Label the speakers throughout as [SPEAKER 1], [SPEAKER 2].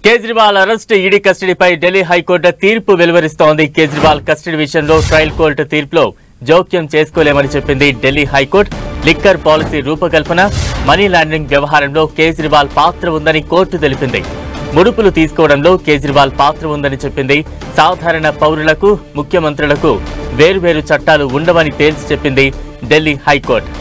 [SPEAKER 1] Kejriwal arrest ED కస్టడీపై Delhi high court తీర్పు వెలువరిస్తోంది. కేజ్రీవాల్ కస్టడీ విషయంలో ట్రయల్ కోర్టు తీర్పులో జోక్యం చేసుకోలేమని చెప్పింది ఢిల్లీ హైకోర్టు. లిక్కర్ పాలసీ రూపకల్పన, మనీ లాండరింగ్ వ్యవహారంలో కేజ్రీవాల్ పాత్ర ఉందని కోర్టు తెలిపింది. ముడుపులు తీసుకోవడంలో కేజ్రీవాల్ పాత్ర ఉందని చెప్పింది. సాధారణ పౌరులకు, ముఖ్యమంత్రులకు వేర్వేరు చట్టాలు ఉండవని తేల్చి చెప్పింది Delhi high court.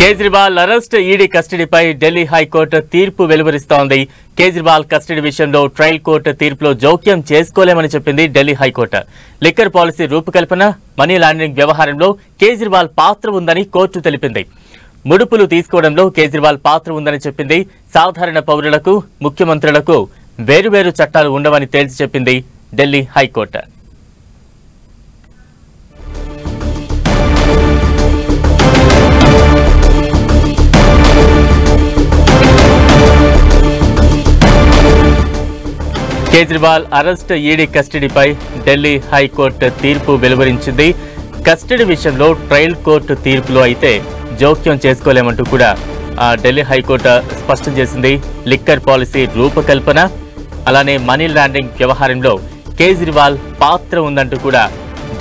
[SPEAKER 1] Kejriwal arrest ED కస్టడీపై ఢిల్లీ హైకోర్టు తీర్పు వెలువరిస్తోంది. కేజ్రీవాల్ కస్టడీ విషయంలో ట్రయల్ కోర్టు తీర్పులో జోక్యం చేసుకోలేమని చెప్పింది ఢిల్లీ హైకోర్టు. లిక్కర్ పాలసీ రూపకల్పన, మనీ లాండరింగ్ వ్యవహారంలో కేజ్రీవాల్ పాత్ర ఉందని కోర్టు తెలిపింది. ముడుపులు తీసుకోవడంలో కేజ్రీవాల్ పాత్ర ఉందని చెప్పింది. సాధారణ పౌరులకు, ముఖ్యమంత్రులకు వేరువేరు చట్టాలు ఉండవని తేల్చి చెప్పింది Delhi high court. Kejriwal arrest ED కస్టడీపై ఢిల్లీ హైకోర్టు తీర్పు వెలువరించింది. కస్టడీ విషయంలో ట్రయల్ కోర్టు తీర్పులో అయితే జోక్యం చేసుకోలేమంటూ కూడా ఢిల్లీ హైకోర్టు స్పష్టం చేసింది. లిక్కర్ పాలసీ రూపకల్పన, అలానే మనీ లాండరింగ్ వ్యవహారంలో కేజ్రీవాల్ పాత్ర ఉందంటూ కూడా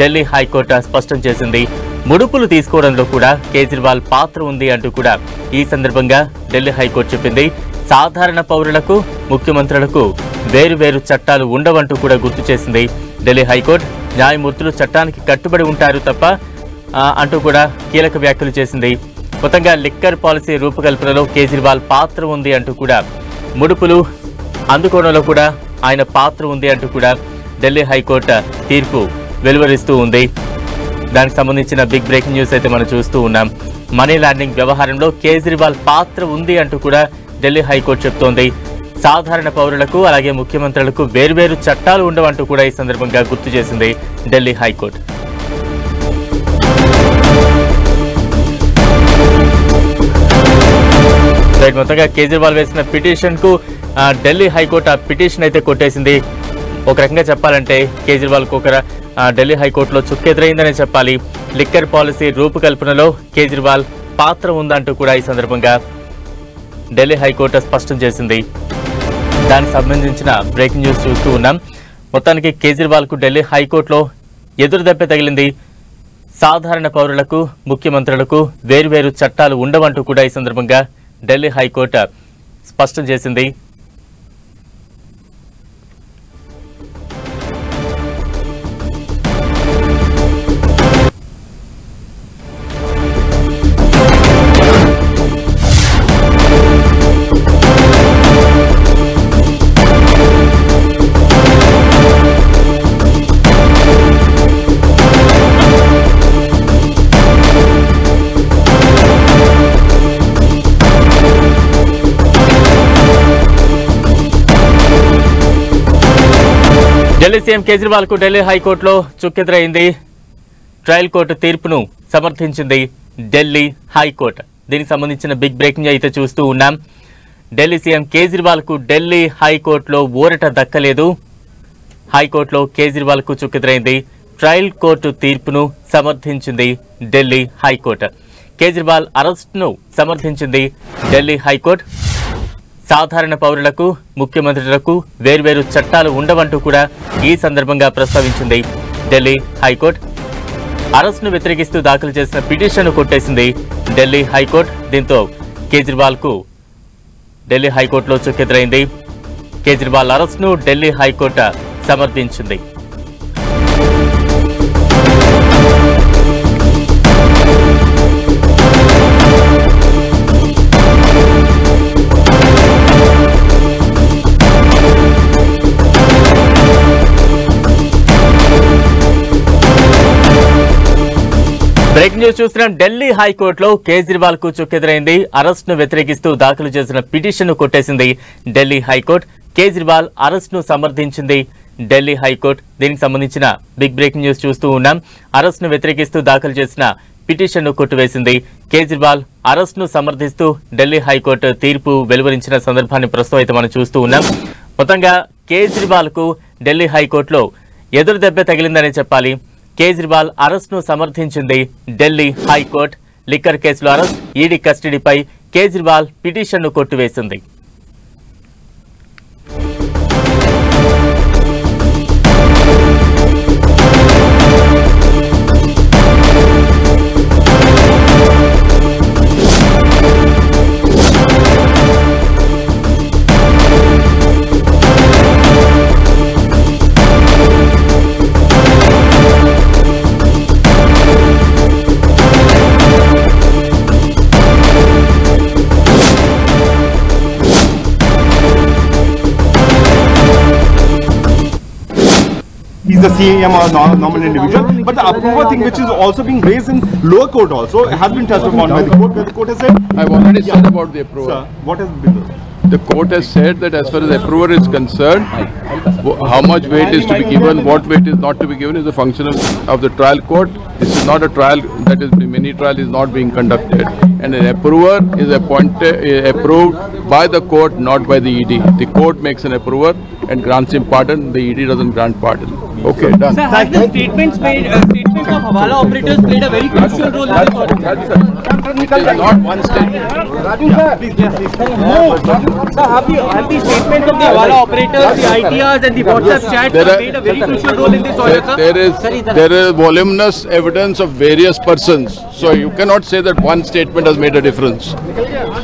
[SPEAKER 1] ఢిల్లీ హైకోర్టు స్పష్టం చేసింది. ముడుపులు తీసుకోవడంలో కూడా కేజ్రీవాల్ పాత్ర ఉంది అంటూ కూడా ఈ సందర్భంగా ఢిల్లీ హైకోర్టు చెప్పింది. సాధారణ పౌరులకు, ముఖ్యమంత్రులకు వేరువేరు చట్టాలు ఉండవంటూ కూడా గుర్తు చేసింది ఢిల్లీ హైకోర్టు. న్యాయమూర్తులు చట్టానికి కట్టుబడి ఉంటారు తప్ప అంటూ కూడా కీలక వ్యాఖ్యలు చేసింది. మొత్తంగా లిక్కర్ పాలసీ రూపకల్పనలో కేజ్రీవాల్ పాత్ర ఉంది అంటూ కూడా, ముడుపులు అందుకోవడంలో కూడా ఆయన పాత్ర ఉంది అంటూ కూడా ఢిల్లీ హైకోర్టు తీర్పు వెలువరిస్తూ ఉంది. దానికి సంబంధించిన బిగ్ బ్రేకింగ్ న్యూస్ అయితే మనం చూస్తూ ఉన్నాం. మనీ లాండరింగ్ వ్యవహారంలో కేజ్రీవాల్ పాత్ర ఉంది అంటూ కూడా ఢిల్లీ హైకోర్టు చెప్తోంది. సాధారణ పౌరులకు, అలాగే ముఖ్యమంత్రులకు వేర్వేరు చట్టాలు ఉండవంటూ కూడా ఈ సందర్భంగా గుర్తు చేసింది ఢిల్లీ హైకోర్టు. మొత్తంగా కేజ్రీవాల్ వేసిన పిటిషన్ కు ఢిల్లీ హైకోర్టు ఆ పిటిషన్ అయితే కొట్టేసింది. ఒక రకంగా చెప్పాలంటే కేజ్రీవాల్ కు ఒక ఢిల్లీ హైకోర్టులో చుక్కెదురైందనే చెప్పాలి. లిక్కర్ పాలసీ రూపకల్పనలో కేజ్రీవాల్ పాత్ర ఉందంటూ కూడా ఈ సందర్భంగా ఢిల్లీ హైకోర్టు స్పష్టం చేసింది. దానికి సంబంధించిన బ్రేకింగ్ న్యూస్ చూస్తూ ఉన్నాం. మొత్తానికి కేజ్రీవాల్ కు ఢిల్లీ హైకోర్టులో ఎదురుదెబ్బ తగిలింది. సాధారణ పౌరులకు, ముఖ్యమంత్రులకు వేర్వేరు చట్టాలు ఉండవంటూ కూడా ఈ సందర్భంగా ఢిల్లీ హైకోర్టు స్పష్టం చేసింది. ఢిల్లీ సీఎం కేజ్రీవాల్ కు ఢిల్లీ హైకోర్టులో చుక్కెదురైంది. ట్రయల్ కోర్టు తీర్పును సమర్థించింది ఢిల్లీ హైకోర్టు. దీనికి సంబంధించిన బిగ్ బ్రేకింగ్ అయితే చూస్తూ ఉన్నాం. ఢిల్లీ సీఎం కేజ్రీవాల్ కు ఢిల్లీ హైకోర్టులో ఊరట దక్కలేదు. హైకోర్టులో కేజ్రీవాల్ కు చుక్కెదురైంది. ట్రయల్ కోర్టు తీర్పును సమర్థించింది ఢిల్లీ హైకోర్టు. కేజ్రీవాల్ అరెస్ట్ను సమర్థించింది ఢిల్లీ హైకోర్టు. సాధారణ పౌరులకు, ముఖ్యమంత్రులకు వేర్వేరు చట్టాలు ఉండవంటూ కూడా ఈ సందర్భంగా ప్రస్తావించింది ఢిల్లీ హైకోర్టు. అరెస్ట్ను వ్యతిరేకిస్తూ దాఖలు చేసిన పిటిషన్ను కొట్టేసింది ఢిల్లీ హైకోర్టు. దీంతో కేజ్రీవాల్ కు ఢిల్లీ హైకోర్టులో చుక్కెదురైంది. కేజ్రీవాల్ అరెస్ట్ను ఢిల్లీ హైకోర్టు సమర్థించింది. బ్రేకింగ్ న్యూస్ చూస్తున్నాం. ఢిల్లీ హైకోర్టులో కేజ్రీవాల్ కు చుక్కెదురైంది. అరెస్ట్ను వ్యతిరేకిస్తూ దాఖలు చేసిన పిటిషన్ను కొట్టేసింది ఢిల్లీ హైకోర్టు. కేజ్రీవాల్ అరెస్ట్ను సమర్థించింది ఢిల్లీ హైకోర్టు. దీనికి సంబంధించిన బిగ్ బ్రేకింగ్ న్యూస్ చూస్తూ ఉన్నాం. అరెస్ట్ను వ్యతిరేకిస్తూ దాఖలు చేసిన పిటిషన్ను కొట్టివేసింది. కేజ్రీవాల్ అరెస్ట్ను సమర్థిస్తూ ఢిల్లీ హైకోర్టు తీర్పు వెలువరించిన సందర్భాన్ని ప్రస్తుతం అయితే మనం చూస్తూ ఉన్నాం. మొత్తంగా కేజ్రీవాల్కు ఢిల్లీ హైకోర్టులో ఎదురు దెబ్బ తగిలిందనే చెప్పాలి. కేజ్రీవాల్ అరెస్ట్ను సమర్థించింది ఢిల్లీ హైకోర్టు. లిక్కర్ కేసులో అరెస్ట్, ఈడీ కస్టడీపై కేజ్రీవాల్ పిటిషన్ను కొట్టివేసింది.
[SPEAKER 2] He's the CM or normal individual, but the approval thing which is also being raised in lower court also has been touched upon by the court, where the court has said.
[SPEAKER 3] I've already said about the approval.
[SPEAKER 2] Sir, what has been
[SPEAKER 3] the court has said that as far as the approval is concerned, how much weight is to be given, what weight is not to be given is a function of the trial court. This is not a trial that is mini trial is not being conducted, and an approver is approved by the court, not by the ED. The court makes an approver and grants him pardon. The ED doesn't grant pardon. Okay, done.
[SPEAKER 4] Sir, has the statements of Hawala operators played a very crucial role in this audit?
[SPEAKER 3] It is not one statement.
[SPEAKER 4] Sir, have the statements of the Hawala operators, the ITRs and the WhatsApp chats played a very crucial role in this audit, sir?
[SPEAKER 3] There is voluminous evidence of various persons, so you cannot say that one statement has made a difference.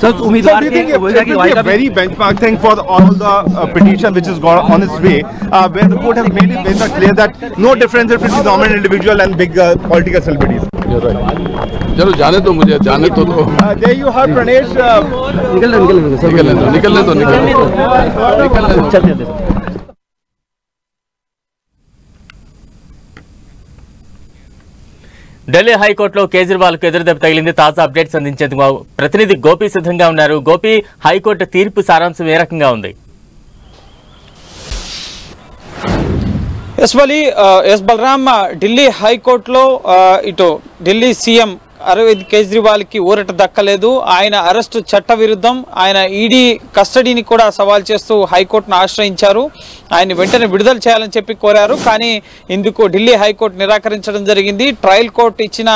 [SPEAKER 4] Sir,
[SPEAKER 2] So do you think it will be a very benchmark thing for all the petition which has gone on its way, where the court has made it very clear that no difference between normal individual and big political celebrities?
[SPEAKER 3] You're right. चलो जाने तो मुझे जाने तो दो.
[SPEAKER 2] There you have Pranesh.
[SPEAKER 3] निकलने दो.
[SPEAKER 1] ఢిల్లీ హైకోర్టులో కేజ్రీవాల్కు ఎదురుదెబ్బ తగిలింది. తాజా అప్డేట్స్ అందించేందుకు ప్రతినిధి గోపి సిద్ధంగా ఉన్నారు. గోపి, హైకోర్టు తీర్పు సారాంశం ఏ రకంగా ఉంది?
[SPEAKER 5] ఎస్ బలరామ్, ఢిల్లీ హైకోర్టులో ఇటు ఢిల్లీ సీఎం అరవింద్ కేజ్రీవాల్కి ఊరట దక్కలేదు. ఆయన అరెస్టు చట్టవిరుద్ధం. ఆయన ఈడీ కస్టడీని కూడా సవాల్ చేస్తూ హైకోర్టును ఆశ్రయించారు. ఆయన వెంటనే విడుదల చేయాలని చెప్పి కోరారు. కానీ ఇందుకు ఢిల్లీ హైకోర్టు నిరాకరించడం జరిగింది. ట్రయల్ కోర్టు ఇచ్చిన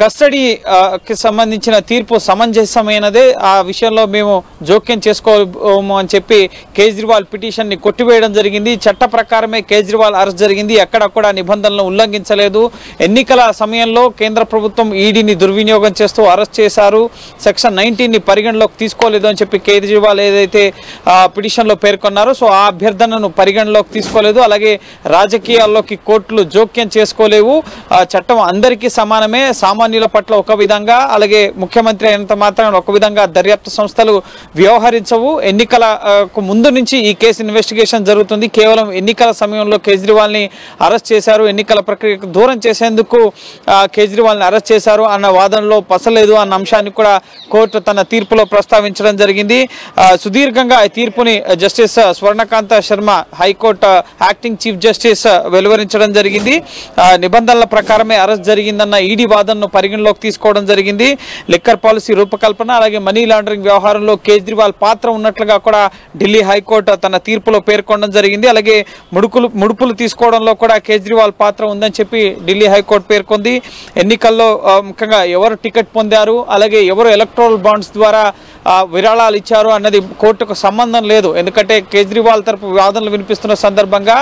[SPEAKER 5] కస్టడీకి సంబంధించిన తీర్పు సమంజసమైనదే, ఆ విషయంలో మేము జోక్యం చేసుకోము అని చెప్పి కేజ్రీవాల్ పిటిషన్ని కొట్టివేయడం జరిగింది. చట్ట ప్రకారమే కేజ్రీవాల్ అరెస్ట్ జరిగింది. ఎక్కడ కూడా నిబంధనలను ఉల్లంఘించలేదు. ఎన్నికల సమయంలో కేంద్ర ప్రభుత్వం ఈడీని దుర్వినియోగం చేస్తూ అరెస్ట్ చేశారు. సెక్షన్ 19ని పరిగణలోకి తీసుకోలేదు అని చెప్పి కేజ్రీవాల్ ఏదైతే పిటిషన్లో పేర్కొన్నారో, సో ఆ అభ్యర్థనను పరిగణలోకి తీసుకోలేదు. అలాగే రాజకీయాల్లోకి కోర్టులు జోక్యం చేసుకోలేవు. చట్టం అందరికీ సమానమే, సామాన్యుల పట్ల ఒక విధంగా, అలాగే ముఖ్యమంత్రి అయినంత మాత్రం ఒక విధంగా దర్యాప్తు సంస్థలు వ్యవహరించవు. ఎన్నికలకు ముందు నుంచి ఈ కేసు ఇన్వెస్టిగేషన్ జరుగుతుంది. కేవలం ఎన్నికల సమయంలో కేజ్రీవాల్ని అరెస్ట్ చేశారు, ఎన్నికల ప్రక్రియకు దూరం చేసేందుకు కేజ్రీవాల్ని అరెస్ట్ చేశారు అన్న వాదనలో పసలేదు అన్న అంశాన్ని కూడా కోర్టు తన తీర్పులో ప్రస్తావించడం జరిగింది. సుదీర్ఘంగా ఈ తీర్పుని justice Swarnakanta Sharma, high court acting chief justice వెలువరించడం జరిగింది. నిబంధనల ప్రకారమే అరెస్ట్ జరిగిందన్న ఈడీ వాదనను పరిగణలోకి తీసుకోవడం జరిగింది. లిక్కర్ పాలసీ రూపకల్పన, అలాగే మనీ లాండరింగ్ వ్యవహారంలో కేజ్రీవాల్ పాత్ర ఉన్నట్లుగా కూడా ఢిల్లీ హైకోర్టు తన తీర్పులో పేర్కొనడం జరిగింది. అలాగే ముడుపులు తీసుకోవడంలో కూడా కేజ్రీవాల్ పాత్ర ఉందని చెప్పి ఢిల్లీ హైకోర్టు పేర్కొంది. ఎన్నికల్లో ముఖ్యంగా ఎవరు టికెట్ పొందారు, అలాగే ఎవరు ఎలక్ట్రల్ బాండ్స్ ద్వారా విరాళాలు ఇచ్చారు అన్నది కోర్టుకు సంబంధం లేదు. ఎందుకంటే కేజ్రీవాల్ తరపు వాదనలు వినిపిస్తున్న సందర్భంగా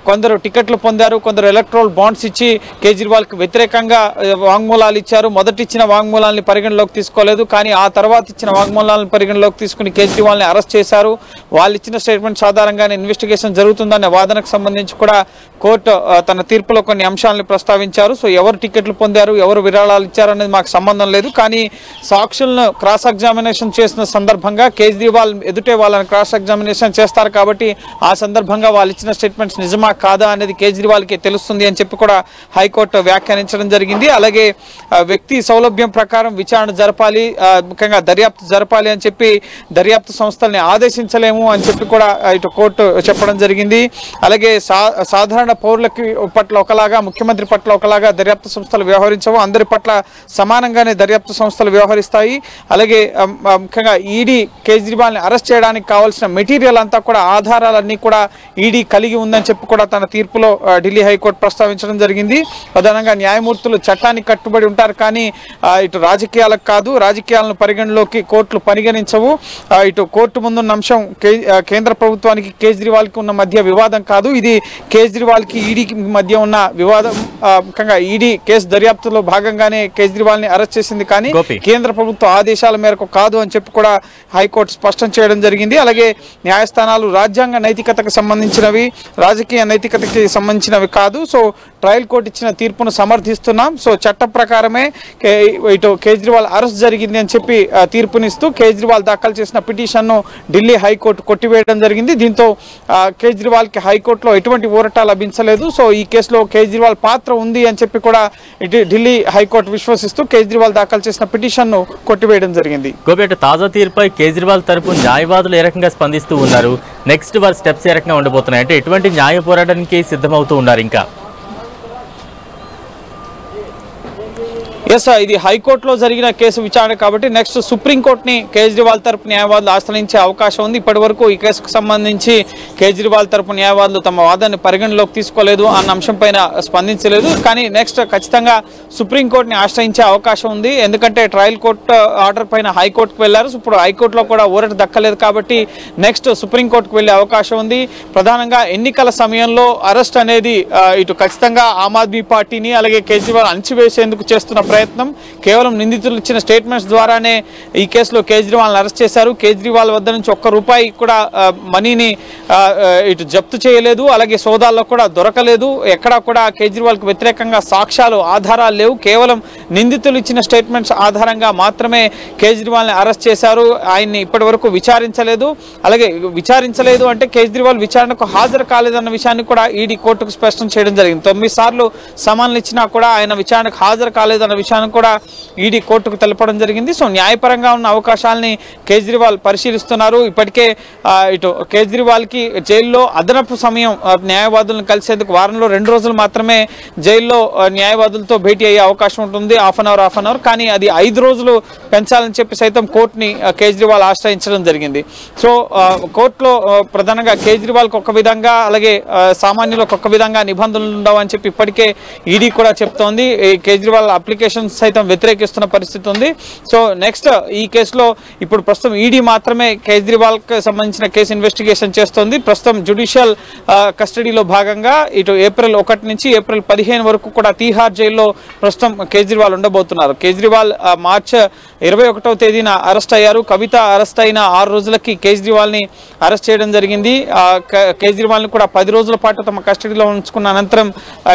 [SPEAKER 5] కొందరు టికెట్లు పొందారు, కొందరు ఎలక్ట్రల్ బాండ్స్ ఇచ్చి కేజ్రీవాల్కి వ్యతిరేకంగా వాంగ్మూలాలు ఇచ్చారు. మొదటి ఇచ్చిన వాంగ్మూలాన్ని పరిగణలోకి తీసుకోలేదు, కానీ ఆ తర్వాత ఇచ్చిన వాంగ్మూలాలను పరిగణలోకి తీసుకుని కేజ్రీవాల్ని అరెస్ట్ చేశారు. వాళ్ళు ఇచ్చిన స్టేట్మెంట్స్ ఆధారంగానే ఇన్వెస్టిగేషన్ జరుగుతుందనే వాదనకు సంబంధించి కూడా కోర్టు తన తీర్పులో కొన్ని అంశాలను ప్రస్తావించారు. సో ఎవరు టికెట్లు పొందారు, ఎవరు విరాళాలు ఇచ్చారు అనేది మాకు సంబంధం లేదు, కానీ సాక్షులను క్రాస్ ఎగ్జామినేషన్ చేసిన సందర్భంగా కేజ్రీవాల్ ఎదుటే వాళ్ళని క్రాస్ ఎగ్జామినేషన్ చేస్తారు కాబట్టి ఆ సందర్భంగా వాళ్ళు ఇచ్చిన స్టేట్మెంట్స్ నిజమా కాదా అనేది కేజ్రీవాల్కి తెలుస్తుంది అని చెప్పి కూడా హైకోర్టు వ్యాఖ్యానించడం జరిగింది. అలాగే వ్యక్తి సౌలభ్యం ప్రకారం విచారణ జరపాలి, ముఖ్యంగా దర్యాప్తు జరపాలి అని చెప్పి దర్యాప్తు సంస్థల్ని ఆదేశించలేము అని చెప్పి కూడా ఇటు కోర్టు చెప్పడం జరిగింది. అలాగే సాధారణ పౌరులకి పట్ల ఒకలాగా, ముఖ్యమంత్రి పట్ల ఒకలాగా దర్యాప్తు సంస్థలు వ్యవహరించవు, అందరి పట్ల సమానంగానే దర్యాప్తు సంస్థలు వ్యవహరిస్తాయి. అలాగే ముఖ్యంగా ఈడీ కేజ్రీవాల్ని అరెస్ట్ చేయడానికి కావాల్సిన మెటీరియల్ అంతా కూడా, ఆధారాలన్నీ కూడా ఈడీ కలిగి ఉందని చెప్పి కూడా తన తీర్పులో ఢిల్లీ హైకోర్టు ప్రస్తావించడం జరిగింది. ప్రధానంగా న్యాయమూర్తులు చట్టానికి కట్టుబడి ఉంటారు, కానీ ఇటు రాజకీయాలకు కాదు, రాజకీయాలను పరిగణలోకి కోర్టులు పరిగణించవు. ఇటు కోర్టు ముందున్న అంశం కేంద్ర ప్రభుత్వానికి కేజ్రీవాల్కి ఉన్న మధ్య వివాదం కాదు, ఇది కేజ్రీవాల్కి ఈడీకి మధ్య ఉన్న వివాదం. ముఖ్యంగా ఈడీ కేసు దర్యాప్తులో భాగంగానే కేజ్రీవాల్ని అరెస్ట్ చేసింది, కానీ కేంద్ర ప్రభుత్వ ఆదేశాల మేరకు కాదు అని చెప్పి కూడా హైకోర్టు స్పష్టం చేయడం జరిగింది. అలాగే న్యాయస్థానాలు రాజ్యాంగ నైతికతకు సంబంధించినవి, రాజకీయ నైతికతకి సంబంధించినవి కాదు. సో ట్రయల్ కోర్టు ఇచ్చిన తీర్పును సమర్థిస్తున్నాం. సో చట్ట ప్రకారమే ఇటు కేజ్రీవాల్ అరెస్ట్ జరిగింది అని చెప్పి తీర్పునిస్తూ కేజ్రీవాల్ దాఖలు చేసిన పిటిషన్ను ఢిల్లీ హైకోర్టు కొట్టివేయడం జరిగింది. దీంతో కేజ్రీవాల్కి హైకోర్టులో ఎటువంటి ఊరట లభించలేదు. సో ఈ కేసులో కేజ్రీవాల్ పాత్ర ఉంది అని చెప్పి కూడా ఢిల్లీ హైకోర్టు విశ్వసిస్తూ కేజ్రీవాల్ దాఖలు చేసిన పిటిషన్ను కొట్టివేయడం జరిగింది.
[SPEAKER 1] గోపేట తాజా తీర్పుపై కేజ్రీవాల్ తరపు న్యాయవాదులు ఏ రకంగా స్పందిస్తూ ఉన్నారు? నెక్స్ట్ వారి స్టెప్స్ ఏ రకంగా ఉండబోతున్నాయి? అంటే ఎటువంటి న్యాయ పోరాటానికి సిద్ధమవుతూ ఉన్నారు ఇంకా?
[SPEAKER 5] ఇది హైకోర్టులో జరిగిన కేసు విచారణ కాబట్టి నెక్స్ట్ సుప్రీంకోర్టుని కేజ్రీవాల్ తరపు న్యాయవాదులు ఆశ్రయించే అవకాశం ఉంది. ఇప్పటి వరకు ఈ కేసుకు సంబంధించి కేజ్రీవాల్ తరపు న్యాయవాదులు తమ వాదాన్ని పరిగణలోకి తీసుకోలేదు, అన్న అంశం పైన స్పందించలేదు. కానీ నెక్స్ట్ ఖచ్చితంగా సుప్రీంకోర్టుని ఆశ్రయించే అవకాశం ఉంది. ఎందుకంటే ట్రయల్ కోర్టు ఆర్డర్ పైన హైకోర్టుకు వెళ్లారు. ఇప్పుడు హైకోర్టులో కూడా ఊరట దక్కలేదు కాబట్టి నెక్స్ట్ సుప్రీంకోర్టుకు వెళ్లే అవకాశం ఉంది. ప్రధానంగా ఎన్నికల సమయంలో అరెస్ట్ అనేది ఇటు ఖచ్చితంగా ఆమ్ ఆద్మీ పార్టీని అలాగే కేజ్రీవాల్ అణచివేసేందుకు చేస్తున్న ప్రయత్నం. కేవలం నిందితులు ఇచ్చిన స్టేట్మెంట్స్ ద్వారానే ఈ కేసులో కేజ్రీవాల్ని అరెస్ట్ చేశారు. కేజ్రీవాల్ వద్ద నుంచి ₹1 కూడా మనీని ఇటు జప్తు చేయలేదు, అలాగే సోదాల్లో కూడా దొరకలేదు. ఎక్కడా కూడా కేజ్రీవాల్కి వ్యతిరేకంగా సాక్ష్యాలు, ఆధారాలు లేవు. కేవలం నిందితులు ఇచ్చిన స్టేట్మెంట్స్ ఆధారంగా మాత్రమే కేజ్రీవాల్ని అరెస్ట్ చేశారు. ఆయన్ని ఇప్పటి వరకు విచారించలేదు. అలాగే విచారించలేదు అంటే కేజ్రీవాల్ విచారణకు హాజరు కాలేదన్న విషయాన్ని కూడా ఈడీ కోర్టుకు స్పష్టం చేయడం జరిగింది. 9 సార్లు సమన్లు ఇచ్చినా కూడా ఆయన విచారణకు హాజరు కాలేదన్న విషయాన్ని కూడా ఈడీ కోర్టుకు తెలపడం జరిగింది. సో న్యాయపరంగా ఉన్న అవకాశాలని కేజ్రీవాల్ పరిశీలిస్తున్నారు. ఇప్పటికే ఇటు కేజ్రీవాల్కి జైల్లో అదనపు సమయం న్యాయవాదులను కలిసేందుకు వారంలో 2 రోజులు మాత్రమే జైల్లో న్యాయవాదులతో భేటీ అయ్యే అవకాశం ఉంటుంది, హాఫ్ అన్ అవర్. కానీ అది 5 రోజులు పెంచాలని చెప్పి సైతం కోర్టుని కేజ్రీవాల్ ఆశ్రయించడం జరిగింది. సో కోర్టులో ప్రధానంగా కేజ్రీవాల్కి ఒక విధంగా, అలాగే సామాన్యులకు ఒక విధంగా నిబంధనలు ఉండవని చెప్పి ఇప్పటికే ఈడీ కూడా చెప్తోంది. కేజ్రీవాల్ అప్లికేషన్ సైతం వ్యతిరేకిస్తున్న పరిస్థితి ఉంది. సో నెక్స్ట్ ఈ కేసులో ఇప్పుడు ప్రస్తుతం ఈడీ మాత్రమే కేజ్రీవాల్ కి సంబంధించిన కేసు ఇన్వెస్టిగేషన్ చేస్తోంది. ప్రస్తుతం జ్యుడిషియల్ కస్టడీలో భాగంగా ఇటు ఏప్రిల్ 1 నుంచి ఏప్రిల్ 15 వరకు కూడా తీహార్ జైల్లో ప్రస్తుతం కేజ్రీవాల్ ఉండబోతున్నారు. కేజ్రీవాల్ మార్చి 21వ తేదీన అరెస్ట్ అయ్యారు. కవిత అరెస్ట్ అయిన 6 రోజులకి కేజ్రీవాల్ని అరెస్ట్ చేయడం జరిగింది. కేజ్రీవాల్ని కూడా 10 రోజుల పాటు తమ కస్టడీలో ఉంచుకున్న అనంతరం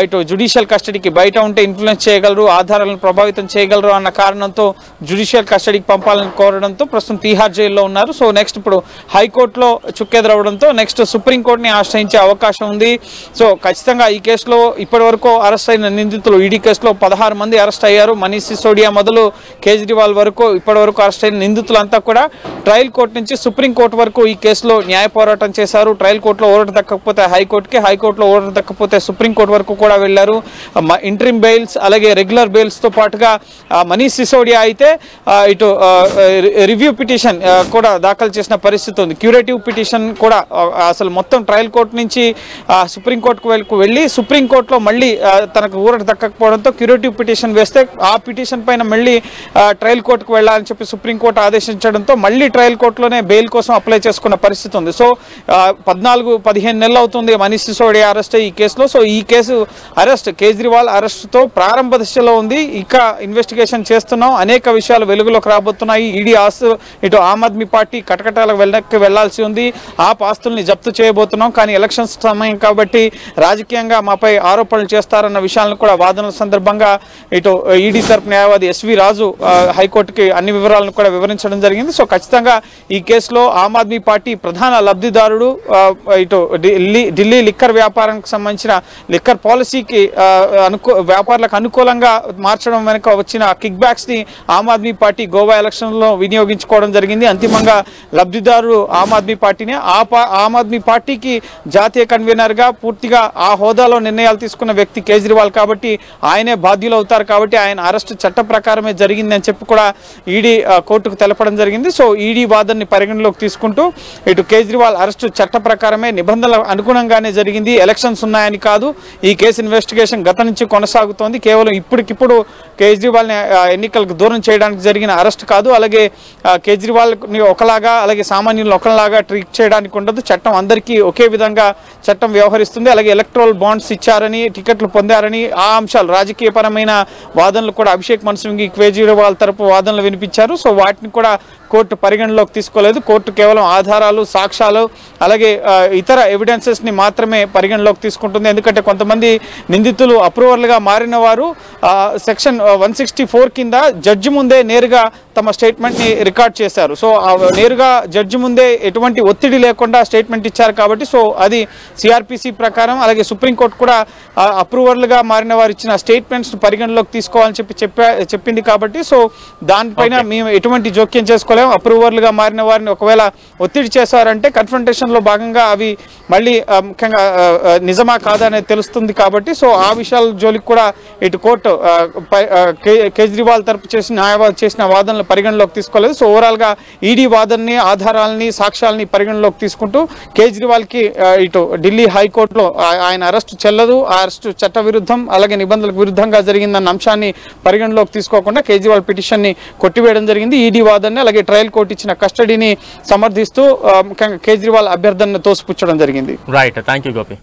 [SPEAKER 5] ఇటు జ్యుడిషియల్ కస్టడీకి బయట ఉంటే ఇన్ఫ్లుయెన్స్ చేయగలరు, ఆధారాలను ప్రభావితం చేయగలరు అన్న కారణంతో జ్యుడిషియల్ కస్టడీకి పంపాలని కోరడంతో ప్రస్తుతం తీహార్ జైల్లో ఉన్నారు. సో నెక్స్ట్ ఇప్పుడు హైకోర్టులో చుక్కెదురవడంతో నెక్స్ట్ సుప్రీంకోర్టుని ఆశ్రయించే అవకాశం ఉంది. సో ఖచ్చితంగా ఈ కేసులో ఇప్పటి వరకు అరెస్ట్ అయిన నిందితులు, ఈడీ కేసులో 16 మంది అరెస్ట్ అయ్యారు. మనీష్ సిసోడియా మొదలు కేజ్రీవాల్ వరకు ఇప్పటి వరకు అరెస్ట్ అయిన నిందితులంతా కూడా ట్రయల్ కోర్టు నుంచి సుప్రీంకోర్టు వరకు ఈ కేసులో న్యాయ పోరాటం చేశారు. ట్రయల్ కోర్టులో ఊరట దక్కకపోతే హైకోర్టుకి, హైకోర్టులో ఊరట దక్కకపోతే సుప్రీంకోర్టు వరకు కూడా వెళ్లారు. ఇంటరిమ్ బెయిల్స్ అలాగే రెగ్యులర్ బెయిల్స్ తో పాటుగా మనీష్ సిసోడియా అయితే ఇటు రివ్యూ పిటిషన్ కూడా దాఖలు చేసిన పరిస్థితి ఉంది. క్యూరేటివ్ పిటిషన్ కూడా అసలు మొత్తం ట్రయల్ కోర్టు నుంచి సుప్రీంకోర్టుకు వెళ్ళి సుప్రీంకోర్టులో మళ్ళీ తనకు ఊరట దక్కకపోవడంతో క్యూరేటివ్ పిటిషన్ వేస్తే ఆ పిటిషన్ పైన మళ్ళీ ట్రయల్ కోర్టుకు వెళ్ళాలని చెప్పి సుప్రీంకోర్టు ఆదేశించడంతో మళ్ళీ ట్రయల్ కోర్టులోనే బెయిల్ కోసం అప్లై చేసుకున్న పరిస్థితి ఉంది. సో 14-15 నెలలు అవుతుంది మనీష్ సిసోడియా అరెస్ట్ ఈ కేసులో. సో ఈ కేసు అరెస్ట్, కేజ్రీవాల్ అరెస్ట్తో ప్రారంభ దశలో ఉంది. ఇంకా ఇన్వెస్టిగేషన్ చేస్తున్నాం, అనేక విషయాలు వెలుగులోకి రాబోతున్నాయి. ఈడీ ఇటు ఆమ్ ఆద్మీ పార్టీ కటకటాలకు వెళ్లాల్సి ఉంది, ఆ ఆస్తుల్ని జప్తు చేయబోతున్నాం. కానీ ఎలక్షన్స్ సమయం కాబట్టి రాజకీయంగా మాపై ఆరోపణలు చేస్తారన్న విషయాలను కూడా వాదనల సందర్భంగా ఇటు ఈడీ తరపు న్యాయవాది ఎస్వి రాజు హైకోర్టుకి అన్ని వివరాలను కూడా వివరించడం జరిగింది. సో ఖచ్చితంగా ఈ కేసులో ఆమ్ ఆద్మీ పార్టీ ప్రధాన లబ్ధిదారుడు ఇటు ఢిల్లీ లిక్కర్ వ్యాపారానికి సంబంధించిన లిక్కర్ పాలసీకి వ్యాపారులకు అనుకూలంగా మార్చడం వెనుక వచ్చిన కిక్ బ్యాక్స్ ని ఆమ్ ఆద్మీ పార్టీ గోవా ఎలక్షన్ లో వినియోగించుకోవడం జరిగింది. అంతిమంగా లబ్ధిదారు ఆమ్ ఆద్మీ పార్టీనే. ఆమ్ ఆద్మీ పార్టీకి జాతీయ కన్వీనర్ గా పూర్తిగా ఆ హోదాలో నిర్ణయాలు తీసుకున్న వ్యక్తి కేజ్రీవాల్ కాబట్టి ఆయనే బాధ్యులు అవుతారు. కాబట్టి ఆయన అరెస్ట్ చట్ట ప్రకారమే జరిగింది అని చెప్పి కూడా ఈడీ కోర్టుకు తెలపడం జరిగింది. సో ఈడీ వాదనని పరిగణలోకి తీసుకుంటూ ఇటు కేజ్రీవాల్ అరెస్టు చట్ట ప్రకారమే నిబంధనల అనుగుణంగానే జరిగింది, ఎలక్షన్స్ ఉన్నాయని కాదు. ఈ కేసు ఇన్వెస్టిగేషన్ గత నుంచి కొనసాగుతోంది. కేవలం ఇప్పటికిప్పుడు కేజ్రీవాల్ ని ఎన్నికలకు దూరం చేయడానికి జరిగిన అరెస్ట్ కాదు. అలాగే కేజ్రీవాల్ ని ఒకలాగా అలాగే సామాన్యులను ఒకలాగా ట్రీట్ చేయడానికి ఉండదు. చట్టం అందరికీ ఒకే విధంగా చట్టం వ్యవహరిస్తుంది. అలాగే ఎలక్ట్రల్ బాండ్స్ ఇచ్చారని, టికెట్లు పొందారని ఆ అంశాలు రాజకీయపరమైన వాదనలు కూడా అభిషేక్ మను సింఘ్వి కేజ్రీవాల్ తరపు వాదనలు వినిపించారు. సో వాటిని కూడా కోర్టు పరిగణలోకి తీసుకోలేదు. కోర్టు కేవలం ఆధారాలు, సాక్ష్యాలు అలాగే ఇతర ఎవిడెన్సెస్ ని మాత్రమే పరిగణలోకి తీసుకుంటుంది. ఎందుకంటే కొంతమంది నిందితులు అప్రూవర్లుగా మారిన వారు సెక్షన్ 164 కింద జడ్జి ముందే నేరుగా తమ స్టేట్మెంట్ ని రికార్డ్ చేశారు. సో నేరుగా జడ్జి ముందే ఎటువంటి ఒత్తిడి లేకుండా స్టేట్మెంట్ ఇచ్చారు కాబట్టి సో అది సిఆర్పిసి ప్రకారం అలాగే సుప్రీంకోర్టు కూడా అప్రూవర్లుగా మారిన వారు ఇచ్చిన స్టేట్మెంట్స్ పరిగణలోకి తీసుకోవాలని చెప్పింది కాబట్టి సో దానిపైన మేము ఎటువంటి జోక్యం చేసుకోలేము. అప్రూవర్లుగా మారిన వారిని ఒకవేళ ఒత్తిడి చేశారంటే కన్ఫ్రంటేషన్ లో భాగంగా అవి మళ్ళీ ముఖ్యంగా నిజమా కాదా అనేది తెలుస్తుంది కాబట్టి సో ఆ విషయాల జోలికి కూడా ఇటు కోర్టు కేజ్రీవాల్ తరపు చేసిన వాదనలు పరిగణలోకి తీసుకోలేదు. సో ఓవరాల్ గా ఈడీ వాదనని, ఆధారాలని, సాక్ష్యాలని పరిగణలోకి తీసుకుంటూ కేజ్రీవాల్ కి ఇటు ఢిల్లీ హైకోర్టులో ఆయన అరెస్టు చెల్లదు, ఆ అరెస్టు చట్ట విరుద్ధం అలాగే నిబంధనలకు విరుద్ధంగా జరిగిందన్న అంశాన్ని పరిగణలోకి తీసుకోకుండా కేజ్రీవాల్ పిటిషన్ ని కొట్టివేయడం జరిగింది. ఈడీ వాదనని అలాగే ట్రయల్ కోర్టు ఇచ్చిన కస్టడీని సమర్థిస్తూ ముఖ్యంగా కేజ్రీవాల్ అభ్యర్థనను తోసిపుచ్చడం జరిగింది.
[SPEAKER 1] Right, thank you Gopi.